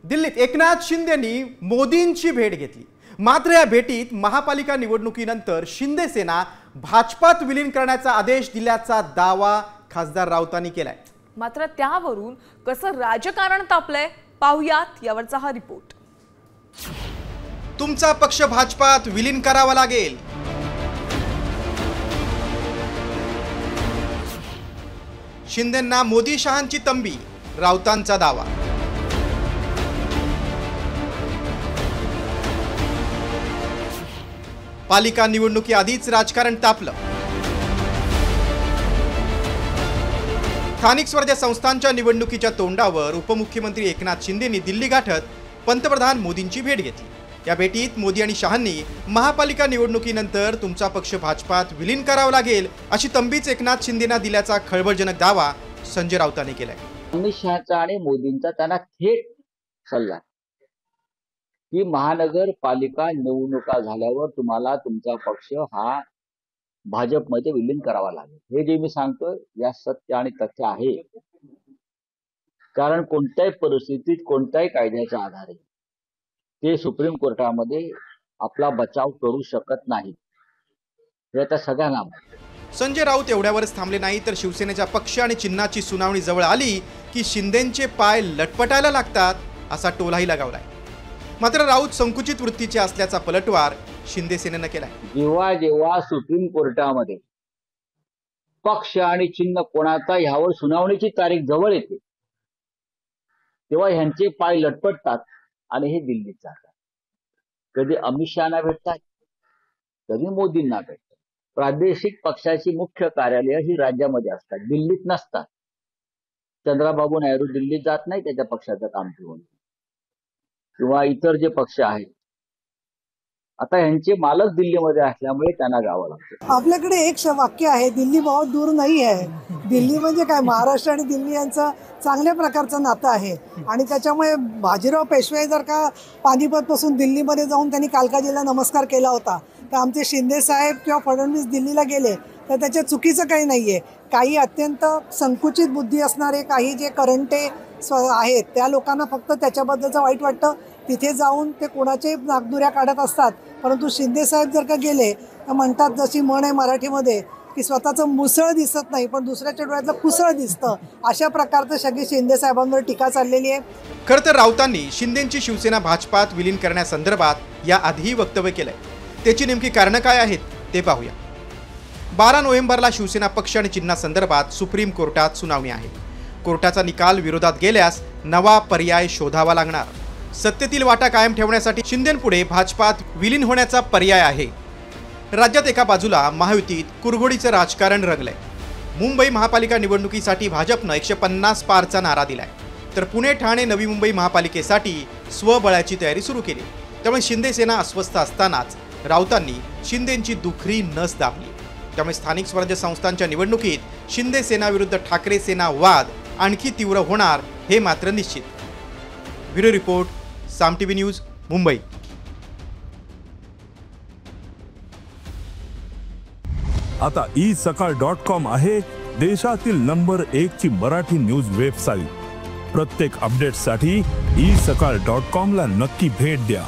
दिल्लीत एकनाथ शिंदेंनी मोदींची भेट घेतली। मात्र या भेटीत महापालिका निवडणुकीनंतर शिंदे सेना भाजपात विलीन करण्याचा आदेश दिल्याचा दावा खासदार राऊतांनी केलाय। मात्र त्यावरून कसं राजकारण तापलंय पाहुयात यावरचा हा रिपोर्ट। तुमचा पक्ष भाजपात विलीन करावा लागेल। शिंदेंना मोदी शहांची तंबी, राऊतांचा दावा। पालिका निवडणुकीआधीच राजकारण तापलं। स्थानिक स्वराज्य संस्थांच्या निवडणुकीच्या तोंडावर उपमुख्यमंत्री एकनाथ शिंदेंनी दिल्ली गाठत पंतप्रधान मोदींची भेट घेतली। या भेटीत मोदी आणि शहांनी महापालिका निवडणुकीनंतर तुमचा पक्ष भाजपात विलीन करावा लागेल अशी तंबीच एकनाथ शिंदेंना दिल्याचा खळबळजनक दावा संजय राऊतांनी केलाय। अमित शहाचा आणि मोदींचा त्यांना थेट सल्ला की महानगरपालिका निवडणुका झाल्यावर तुम्हाला तुमचा पक्ष हा भाजपमध्ये विलीन करावा लागेल। हे जे मी सांगतोय या सत्य आणि तथ्य आहे। कारण कोणत्याही परिस्थितीत कोणत्याही कायद्याच्या आधारे ते सुप्रीम कोर्टामध्ये आपला बचाव करू शकत नाही, हे आता सगळ्यांना माहिती आहे। संजय राऊत एवढ्यावरच थांबले नाही तर शिवसेनेच्या पक्ष आणि चिन्हाची सुनावणी जवळ आली की शिंदेंचे पाय लटपटायला लागतात असा टोलाही लगावलाय। मात्र राऊत संकुचित वृत्तीचे असल्याचा पलटवार शिंदे सेनेनं केलाय। जेव्हा जेव्हा सुप्रीम कोर्टामध्ये पक्ष आणि चिन्ह कोणाचा ह्यावर सुनावणीची तारीख जवळ येते तेव्हा ह्यांचे पाय लटपटतात आणि हे दिल्लीत जातात। कधी अमित शहाना भेटतात, कधी मोदींना भेटतात। प्रादेशिक पक्षाची मुख्य कार्यालय ही राज्यामध्ये असतात, दिल्लीत नसतात। चंद्राबाबू नायडू दिल्लीत जात नाही त्याच्या पक्षाचं काम ठेवून, किंवा इतर जे पक्ष आहेत आता यांचे मालक दिल्लीमध्ये असल्यामुळे त्यांना जावं लागतं। आपल्याकडे एक वाक्य आहे, दिल्ली बहुत दूर नाही आहे। दिल्ली म्हणजे काय, महाराष्ट्र आणि दिल्ली यांचं चांगल्या प्रकारचं नातं आहे आणि त्याच्यामुळे बाजीराव पेशवे जर का पानिपतपासून दिल्लीमध्ये जाऊन त्यांनी कालकाजीला नमस्कार केला होता तर आमचे शिंदे साहेब किंवा फडणवीस दिल्लीला गेले तर त्याच्या चुकीचं काही नाही आहे। काही अत्यंत संकुचित बुद्धी असणारे काही जे करंटे आहेत त्या लोकांना फक्त त्याच्याबद्दलचं वाईट वाटतं, तिथे जाऊन ते कोणाचे नागदुऱ्या काढत असतात। परंतु शिंदे साहेब जर का गेले तर म्हणतात, जशी म्हण आहे मराठीमध्ये की स्वतःचं मुसळ दिसत नाही पण दुसऱ्याच्या डोळ्यातलं कुसळ दिसतं, अशा प्रकारचं सगळी शिंदे साहेबांवर टीका चाललेली आहे। खरं तर राऊतांनी शिंदेंची शिवसेना भाजपात विलीन करण्यासंदर्भात याआधीही वक्तव्य केलंय। त्याची नेमकी कारणं काय आहेत ते पाहूया। 12 नोव्हेंबरला शिवसेना पक्ष आणि चिन्हासंदर्भात सुप्रीम कोर्टात सुनावणी आहे। कोर्टाचा निकाल विरोधात गेल्यास नवा पर्याय शोधावा लागणार। सत्तेतील वाटा कायम ठेवण्यासाठी शिंदेंपुढे भाजपात विलीन होण्याचा पर्याय आहे। राज्यात एका बाजूला महायुतीत कुरघोडीचं राजकारण रंगलंय। मुंबई महापालिका निवडणुकीसाठी भाजपनं 150 पारचा नारा दिलाय, तर पुणे ठाणे नवी मुंबई महापालिकेसाठी स्वबळाची तयारी सुरू केली। त्यामुळे शिंदे सेना अस्वस्थ असतानाच राऊतांनी शिंदेंची दुखरी नस दाबली। त्यामुळे स्थानिक स्वराज्य संस्थांच्या निवडणुकीत शिंदे सेना विरुद्ध ठाकरे सेना वाद आणखी तीव्र होणार हे मात्र निश्चित। ब्युरो रिपोर्ट, साम टीव्ही न्यूज, मुंबई। आता isakal.com आहे देशातील नंबर 1 ची मराठी न्यूज वेबसाईट। प्रत्येक अपडेटसाठी isakal.com ला नक्की भेट द्या।